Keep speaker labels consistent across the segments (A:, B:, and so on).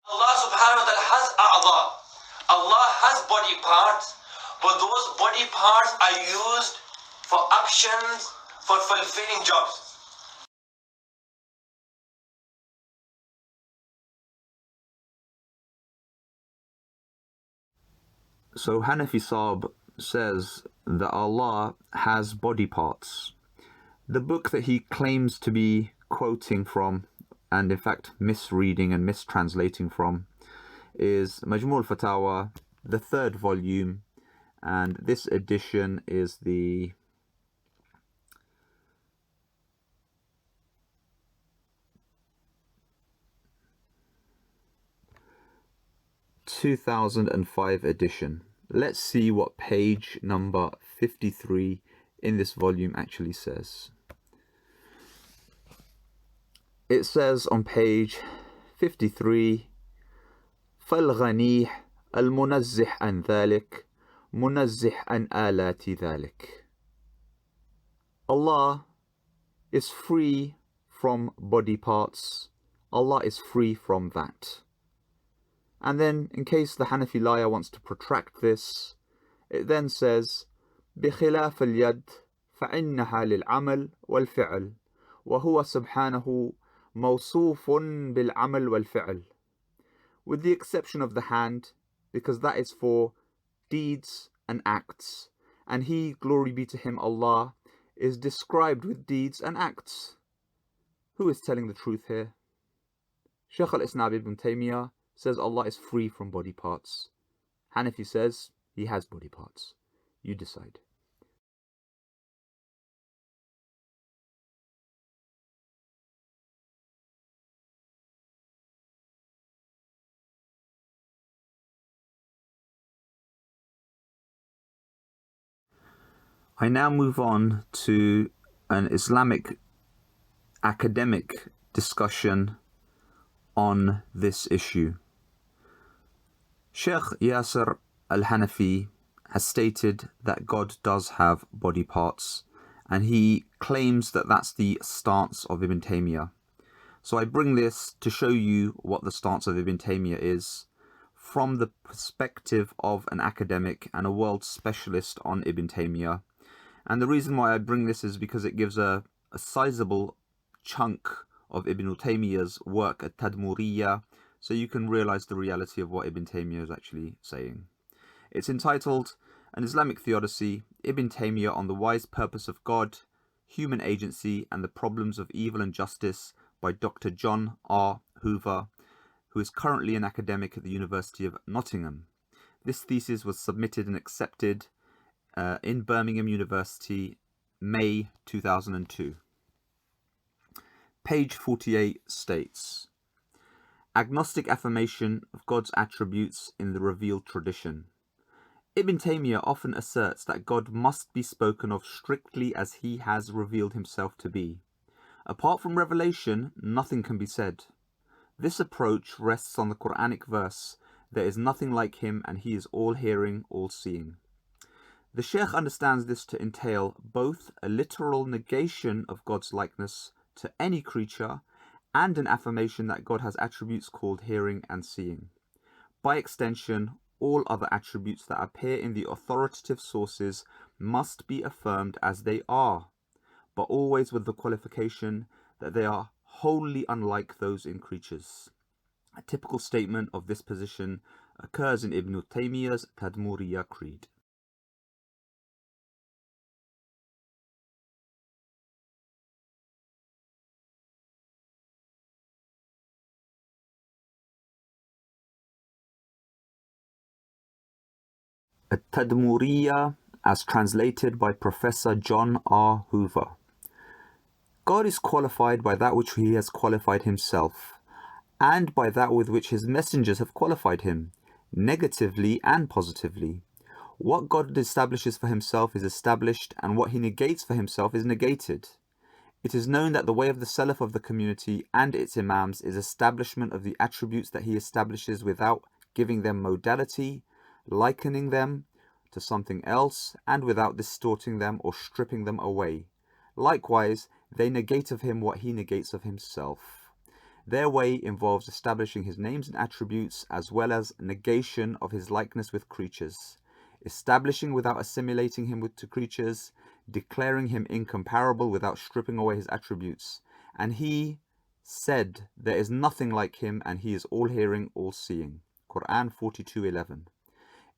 A: Allah subhanahu wa ta'ala has a'dha. Allah has body parts, but those body parts are used for actions, for fulfilling jobs.
B: So Hanafi Saab says that Allah has body parts. The book that he claims to be quoting from, and in fact misreading and mistranslating from, is Majmu' al-Fatawa, the 3rd volume, and this edition is the (2005) edition. Let's see what page number 53 in this volume actually says. It says on page 53, فالغني المنزه عن ذلك منزه عن آلات ذلك. Allah is free from body parts. Allah is free from that. And then, in case the Hanafi Liar wants to protract this, it then says بخلاف اليد فإنها للعمل والفعل وهو سبحانه موصوف بالعمل والفعل. With the exception of the hand, because that is for deeds and acts, and he, glory be to him, Allah, is described with deeds and acts. Who is telling the truth here? Shaykh al-Islam ibn Taymiyah says Allah is free from body parts. Hanafi says he has body parts. You decide. I now move on to an Islamic academic discussion on this issue. Sheikh Yasir Hanafi has stated that God does have body parts, and he claims that that's the stance of Ibn Taymiyah. So I bring this to show you what the stance of Ibn Taymiyah is from the perspective of an academic and a world specialist on Ibn Taymiyah. And the reason why I bring this is because it gives a sizable chunk of Ibn Taymiyyah's work at Tadmuriyah, so you can realize the reality of what Ibn Taymiyyah is actually saying. It's entitled An Islamic Theodicy, Ibn Taymiyyah on the Wise Purpose of God, Human Agency and the Problems of Evil and Justice by Dr. John R. Hoover, who is currently an academic at the University of Nottingham. This thesis was submitted and accepted in Birmingham University, May 2002. Page 48 states, Agnostic affirmation of God's attributes in the revealed tradition. Ibn Taymiyyah often asserts that God must be spoken of strictly as he has revealed himself to be. Apart from revelation, nothing can be said. This approach rests on the Quranic verse, there is nothing like him and he is all-hearing, all-seeing. The Sheikh understands this to entail both a literal negation of God's likeness to any creature and an affirmation that God has attributes called hearing and seeing. By extension, all other attributes that appear in the authoritative sources must be affirmed as they are, but always with the qualification that they are wholly unlike those in creatures. A typical statement of this position occurs in Ibn Taymiyyah's Tadmuriyah Creed. Tadmuriyah as translated by Professor John R. Hoover. God is qualified by that which he has qualified himself, and by that with which his messengers have qualified him, negatively and positively. What God establishes for himself is established, and what he negates for himself is negated. It is known that the way of the Salaf of the community and its Imams is establishment of the attributes that he establishes without giving them modality, likening them to something else, and without distorting them or stripping them away. Likewise, they negate of him what he negates of himself. Their way involves establishing his names and attributes as well as negation of his likeness with creatures, establishing without assimilating him to creatures, declaring him incomparable without stripping away his attributes. And he said, there is nothing like him, and he is all-hearing, all-seeing. Quran 42:11.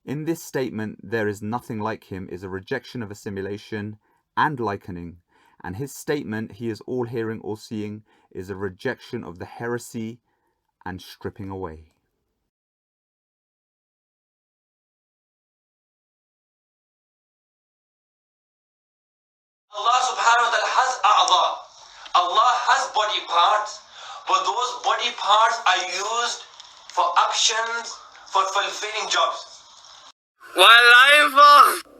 B: In this statement, there is nothing like him, is a rejection of assimilation and likening, and his statement, he is all-hearing, all-seeing, is a rejection of the heresy and stripping away.
A: Allah subhanahu wa ta'ala has a'dha. Allah has body parts, but those body parts are used for actions, for fulfilling jobs.
C: My life.